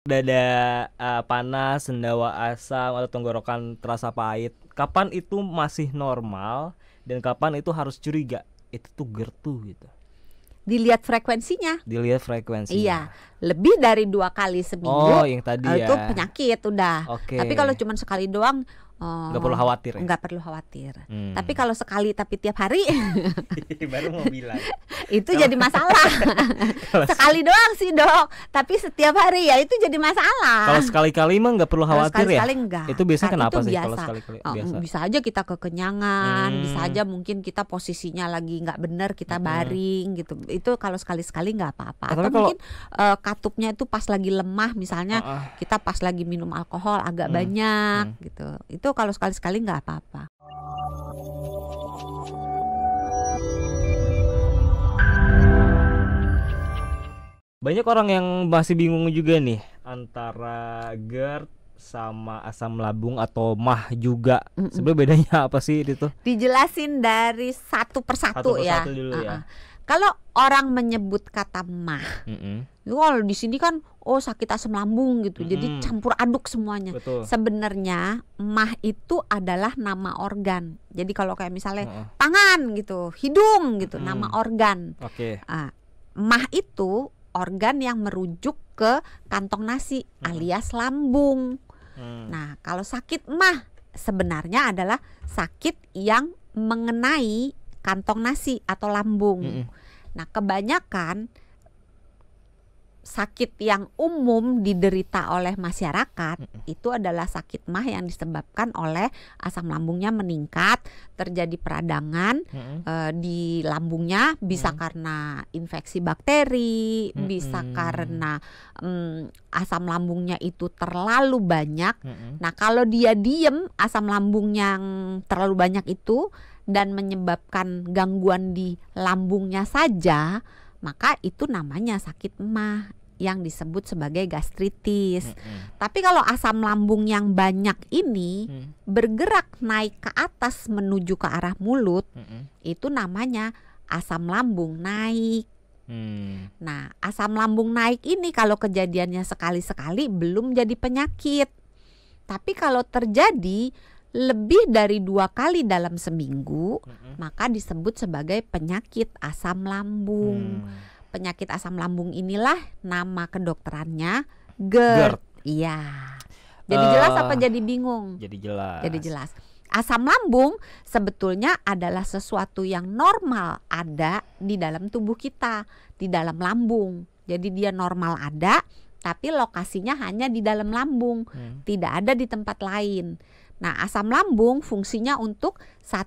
Dada panas, sendawa asam atau tenggorokan terasa pahit, kapan itu masih normal dan kapan itu harus curiga itu tuh GERD tuh gitu. Dilihat frekuensinya. Dilihat frekuensinya. Iya, lebih dari 2 kali seminggu. Oh, yang tadi ya. Itu penyakit udah. Oke. Tapi kalau cuma sekali doang, nggak perlu khawatir ya? Nggak perlu khawatir. Tapi kalau sekali tapi tiap hari baru mau bilang itu jadi masalah. Sekali doang sih dok, tapi setiap hari ya itu jadi masalah. Kalau sekali-kali mah nggak perlu khawatir ya? Enggak. Itu biasanya kenapa itu sih biasa. kalau sekali-kali? Biasa. Bisa aja kita kekenyangan, bisa aja mungkin kita posisinya lagi nggak benar, kita baring gitu. Itu kalau sekali-sekali nggak apa-apa. Atau mungkin katupnya itu pas lagi lemah, misalnya kita pas lagi minum alkohol agak banyak gitu. Itu kalau sekali-sekali nggak apa-apa. Banyak orang yang masih bingung juga nih antara GERD sama asam lambung atau MAH juga. Sebenarnya bedanya apa sih itu? Dijelasin dari satu persatu ya. Dulu ya. Kalau orang menyebut kata MAH, kalau di sini kan sakit asam lambung gitu, jadi campur aduk semuanya. Betul. Sebenarnya MAH itu adalah nama organ. Jadi kalau kayak misalnya tangan gitu, hidung gitu, nama organ. Oke. MAH itu organ yang merujuk ke kantong nasi alias lambung. Nah, kalau sakit MAH sebenarnya adalah sakit yang mengenai kantong nasi atau lambung. Nah, kebanyakan sakit yang umum diderita oleh masyarakat itu adalah sakit MAH yang disebabkan oleh asam lambungnya meningkat, terjadi peradangan di lambungnya, bisa karena infeksi bakteri, bisa karena asam lambungnya itu terlalu banyak. Nah, kalau dia diem asam lambung yang terlalu banyak itu dan menyebabkan gangguan di lambungnya saja, maka itu namanya sakit MAH yang disebut sebagai gastritis. Tapi kalau asam lambung yang banyak ini bergerak naik ke atas menuju ke arah mulut, itu namanya asam lambung naik. Nah, asam lambung naik ini kalau kejadiannya sekali-sekali belum jadi penyakit. Tapi kalau terjadi lebih dari 2 kali dalam seminggu, maka disebut sebagai penyakit asam lambung. Penyakit asam lambung inilah nama kedokterannya GERD. Iya. Jadi jelas apa jadi bingung? Jadi jelas. Jadi jelas. Asam lambung sebetulnya adalah sesuatu yang normal ada di dalam tubuh kita, di dalam lambung. Jadi dia normal ada, tapi lokasinya hanya di dalam lambung, tidak ada di tempat lain. Nah, asam lambung fungsinya untuk 1,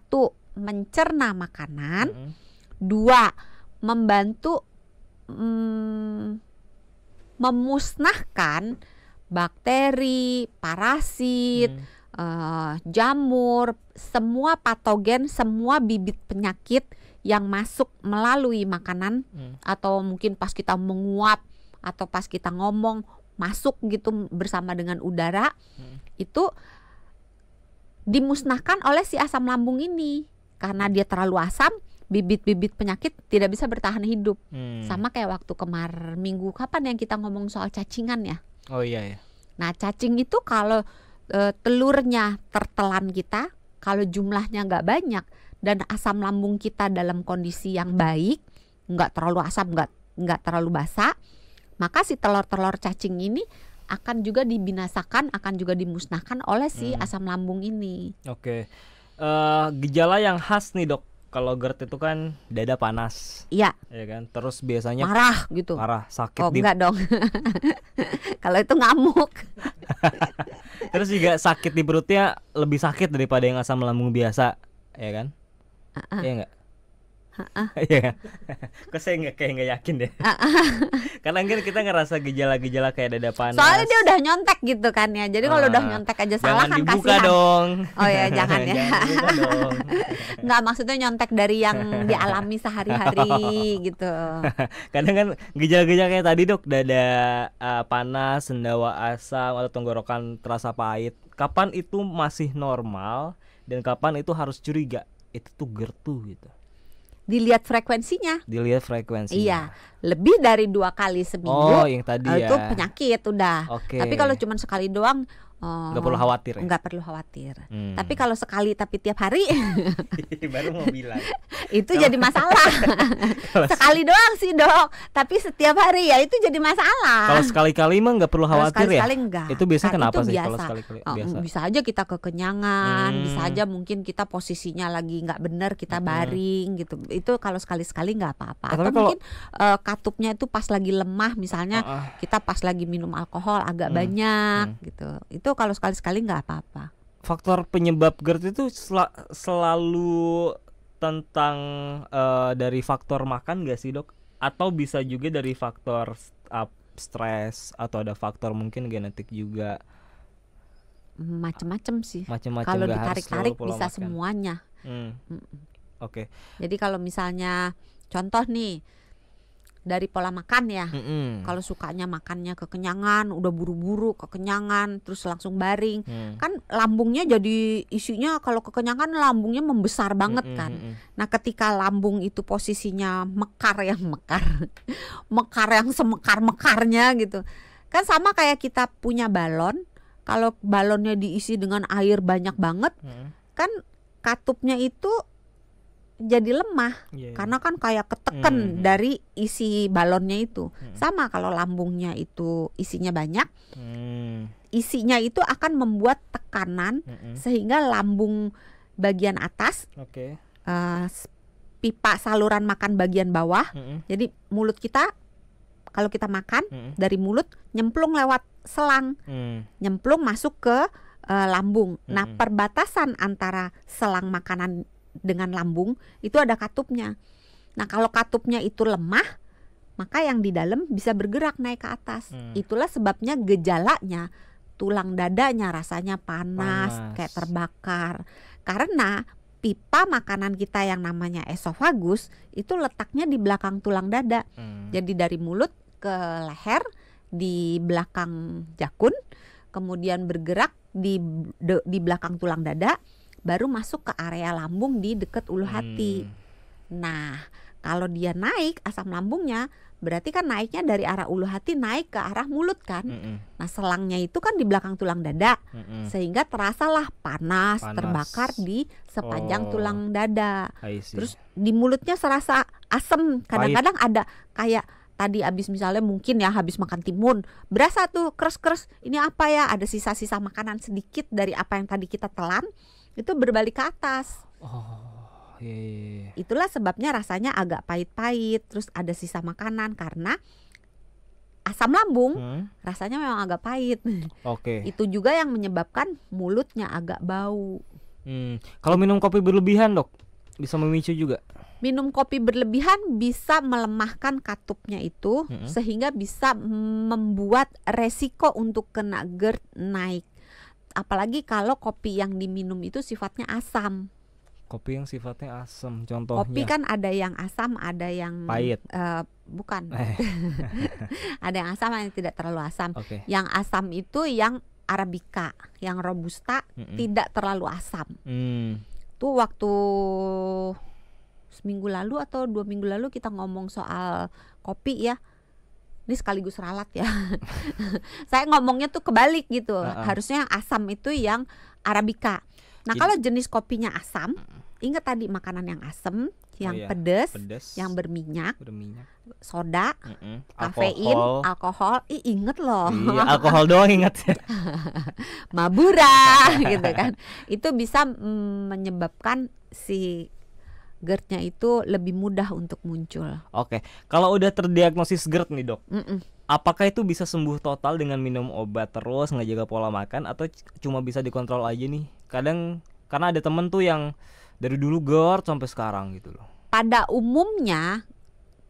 mencerna makanan, 2, membantu memusnahkan bakteri, parasit, jamur, semua patogen, semua bibit penyakit yang masuk melalui makanan atau mungkin pas kita menguap atau pas kita ngomong masuk gitu bersama dengan udara, itu dimusnahkan oleh si asam lambung ini. Karena dia terlalu asam, bibit-bibit penyakit tidak bisa bertahan hidup. Sama kayak waktu minggu kapan yang kita ngomong soal cacingan ya. Oh iya ya. Nah, cacing itu kalau telurnya tertelan kita, kalau jumlahnya nggak banyak dan asam lambung kita dalam kondisi yang baik, nggak terlalu asam, nggak terlalu basa, maka si telur-telur cacing ini akan juga dibinasakan, akan juga dimusnahkan oleh si asam lambung ini. Oke. Gejala yang khas nih dok, kalau GERD itu kan dada panas. Iya. Ya kan. Terus biasanya marah gitu. Marah, sakit. Oh enggak dong. Kalau itu ngamuk. Terus juga sakit di perutnya lebih sakit daripada yang asam lambung biasa, ya kan? Iya enggak? Iya. Kok saya nggak yakin deh. Karena kan kita ngerasa gejala-gejala kayak dada panas. Soalnya dia udah nyontek gitu kan ya. Jadi kalau udah nyontek aja salah kan kasihan. Jangan dibuka dong. Oh ya jangan ya. Jangan dibuka dong. Nggak, maksudnya nyontek dari yang dialami sehari-hari gitu. Kadang kan gejala-gejala kayak tadi dok, dada panas, sendawa asam atau tenggorokan terasa pahit. Kapan itu masih normal dan kapan itu harus curiga itu tuh GERD tuh gitu? dilihat frekuensinya. Dilihat frekuensinya. Iya, lebih dari 2 kali seminggu. Oh, yang tadi ya. Itu penyakit udah. Tapi kalau cuma sekali doang, nggak perlu khawatir. Nggak perlu khawatir. Tapi kalau sekali tapi tiap hari, baru mau bilang. Itu jadi masalah. Sekali doang sih dok, tapi setiap hari ya itu jadi masalah. Kalau sekali-kali mah nggak perlu khawatir ya. Enggak. Itu biasanya kenapa itu sih biasa. kalau sekali-kali? Biasa. Bisa aja kita kekenyangan, bisa aja mungkin kita posisinya lagi nggak benar, kita baring gitu. Itu kalau sekali-sekali nggak apa-apa. Atau mungkin katupnya itu pas lagi lemah, misalnya kita pas lagi minum alkohol agak banyak gitu. Itu kalau sekali-sekali nggak apa-apa. Faktor penyebab GERD itu selalu tentang dari faktor makan nggak sih dok? Atau bisa juga dari faktor stres atau ada faktor mungkin genetik juga? Macem-macem sih. Kalau ditarik-tarik bisa makan. Semuanya. Oke. Jadi kalau misalnya contoh nih dari pola makan ya, kalau sukanya makannya kekenyangan, udah buru-buru kekenyangan, terus langsung baring, kan lambungnya jadi isinya kalau kekenyangan lambungnya membesar banget kan. Nah ketika lambung itu posisinya mekar yang semekar-mekarnya gitu, kan sama kayak kita punya balon, kalau balonnya diisi dengan air banyak banget, kan katupnya itu jadi lemah karena kan kayak ketekan dari isi balonnya itu. Sama kalau lambungnya itu isinya banyak, isinya itu akan membuat tekanan sehingga lambung bagian atas, pipa saluran makan bagian bawah, jadi mulut kita kalau kita makan dari mulut nyemplung lewat selang, nyemplung masuk ke lambung. Nah perbatasan antara selang makanan dengan lambung itu ada katupnya. Nah kalau katupnya itu lemah, maka yang di dalam bisa bergerak naik ke atas. Itulah sebabnya gejalanya tulang dadanya rasanya panas, kayak terbakar. Karena pipa makanan kita yang namanya esofagus itu letaknya di belakang tulang dada. Jadi dari mulut ke leher di belakang jakun, kemudian bergerak di belakang tulang dada, baru masuk ke area lambung di dekat ulu hati. Nah, kalau dia naik asam lambungnya, berarti kan naiknya dari arah ulu hati naik ke arah mulut kan. Nah, selangnya itu kan di belakang tulang dada, sehingga terasalah panas, terbakar di sepanjang tulang dada. Terus di mulutnya serasa asam. Kadang-kadang ada kayak tadi habis misalnya mungkin ya habis makan timun, berasa tuh keres-keres. Ini apa ya? Ada sisa-sisa makanan sedikit dari apa yang tadi kita telan. Itu berbalik ke atas. Itulah sebabnya rasanya agak pahit-pahit, terus ada sisa makanan karena asam lambung rasanya memang agak pahit. Itu juga yang menyebabkan mulutnya agak bau. Kalau minum kopi berlebihan dok, bisa memicu juga? Minum kopi berlebihan bisa melemahkan katupnya itu, sehingga bisa membuat resiko untuk kena GERD naik. Apalagi kalau kopi yang diminum itu sifatnya asam. Kopi yang sifatnya asam, contohnya? Kopi kan ada yang asam, ada yang pahit. Bukan. Ada yang asam, yang tidak terlalu asam. Yang asam itu yang Arabica, yang Robusta tidak terlalu asam. Tuh waktu seminggu lalu atau 2 minggu lalu kita ngomong soal kopi ya. Ini sekaligus ralat ya. Saya ngomongnya tuh kebalik gitu. Harusnya yang asam itu yang Arabica. Nah kalau jenis kopinya asam, ingat tadi makanan yang asam, yang pedas, yang berminyak, soda, kafein, alkohol. Inget loh. Iya, alkohol doang inget. Mabura gitu kan. Itu bisa menyebabkan si GERD-nya itu lebih mudah untuk muncul. Kalau udah terdiagnosis GERD nih dok, apakah itu bisa sembuh total dengan minum obat terus, ngejaga pola makan, atau cuma bisa dikontrol aja nih? Kadang karena ada temen tuh yang dari dulu GERD sampai sekarang gitu loh. Pada umumnya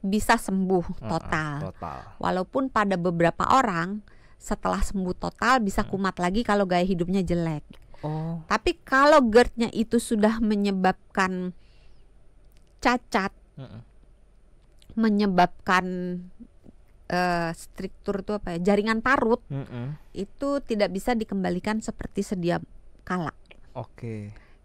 bisa sembuh total. Walaupun pada beberapa orang setelah sembuh total bisa kumat lagi kalau gaya hidupnya jelek. Tapi kalau GERD-nya itu sudah menyebabkan cacat, menyebabkan struktur itu apa ya, jaringan parut, itu tidak bisa dikembalikan seperti sedia kala.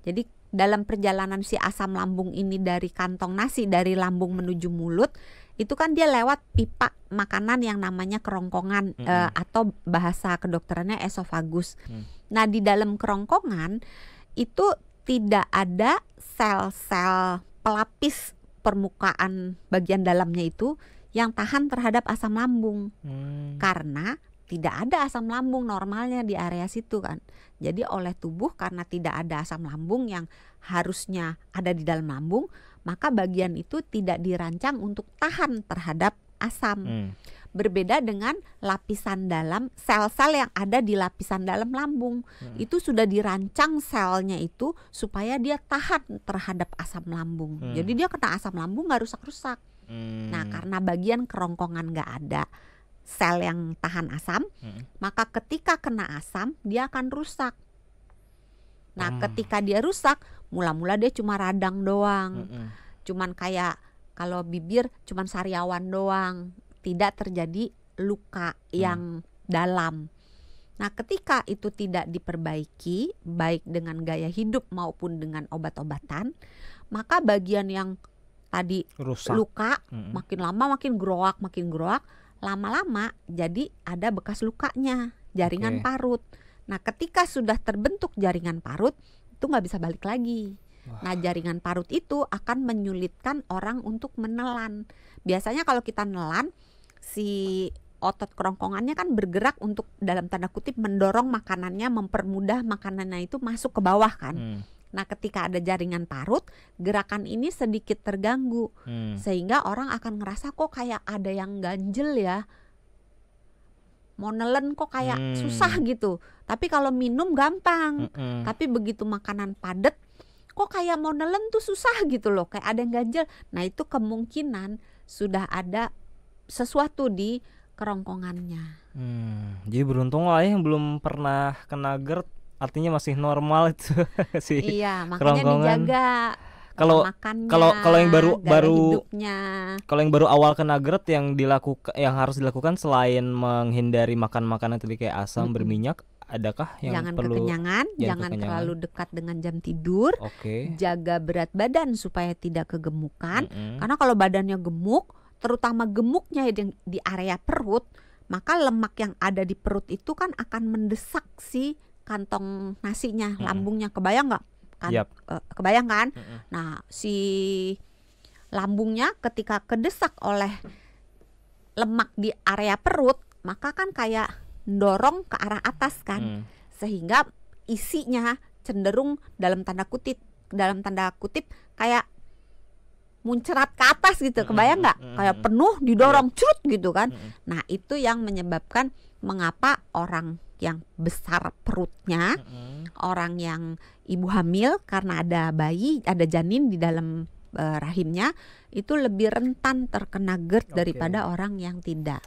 Jadi dalam perjalanan si asam lambung ini dari kantong nasi, dari lambung menuju mulut, itu kan dia lewat pipa makanan yang namanya kerongkongan, atau bahasa kedokterannya esofagus. Nah, di dalam kerongkongan itu tidak ada sel-sel pelapis permukaan bagian dalamnya itu yang tahan terhadap asam lambung. Karena tidak ada asam lambung normalnya di area situ kan. Jadi oleh tubuh, karena tidak ada asam lambung yang harusnya ada di dalam lambung, maka bagian itu tidak dirancang untuk tahan terhadap asam. Berbeda dengan lapisan dalam, sel-sel yang ada di lapisan dalam lambung. Itu sudah dirancang selnya itu supaya dia tahan terhadap asam lambung. Jadi dia kena asam lambung gak rusak-rusak. Nah, karena bagian kerongkongan gak ada sel yang tahan asam, maka ketika kena asam dia akan rusak. Nah, ketika dia rusak, mula-mula dia cuma radang doang. Cuman kayak kalau bibir cuman sariawan doang, tidak terjadi luka yang dalam. Nah, ketika itu tidak diperbaiki baik dengan gaya hidup maupun dengan obat-obatan, maka bagian yang tadi rusak, luka makin lama makin groak, lama-lama jadi ada bekas lukanya, jaringan parut. Nah, ketika sudah terbentuk jaringan parut, itu nggak bisa balik lagi. Nah, jaringan parut itu akan menyulitkan orang untuk menelan. Biasanya kalau kita nelan, si otot kerongkongannya kan bergerak untuk dalam tanda kutip mendorong makanannya, mempermudah makanannya itu masuk ke bawah kan. Nah, ketika ada jaringan parut, gerakan ini sedikit terganggu, sehingga orang akan ngerasa kok kayak ada yang ganjel ya, mau nelen kok kayak susah gitu. Tapi kalau minum gampang, tapi begitu makanan padat, kok kayak mau nelen tuh susah gitu loh, kayak ada yang ganjel. Nah, itu kemungkinan sudah ada sesuatu di kerongkongannya. Jadi beruntung lah ya yang belum pernah kena GERD, artinya masih normal itu si iya, makanya kerongkongan. Dijaga Kalau yang baru hidupnya. Kalau yang baru awal kena GERD yang harus dilakukan selain menghindari makan makanan tadi kayak asam berminyak, adakah yang jangan perlu? Jangan terlalu dekat dengan jam tidur. Jaga berat badan supaya tidak kegemukan. Karena kalau badannya gemuk, terutama gemuknya di area perut, maka lemak yang ada di perut itu kan akan mendesak si kantong nasinya, lambungnya. Kebayang nggak? Kebayang kan? Nah, si lambungnya ketika kedesak oleh lemak di area perut, maka kan kayak dorong ke arah atas kan, sehingga isinya cenderung dalam tanda kutip kayak muncrat ke atas gitu. Kebayang nggak? Kayak penuh didorong curut gitu kan. Nah, itu yang menyebabkan mengapa orang yang besar perutnya, orang yang ibu hamil karena ada bayi, ada janin di dalam rahimnya, itu lebih rentan terkena GERD daripada orang yang tidak.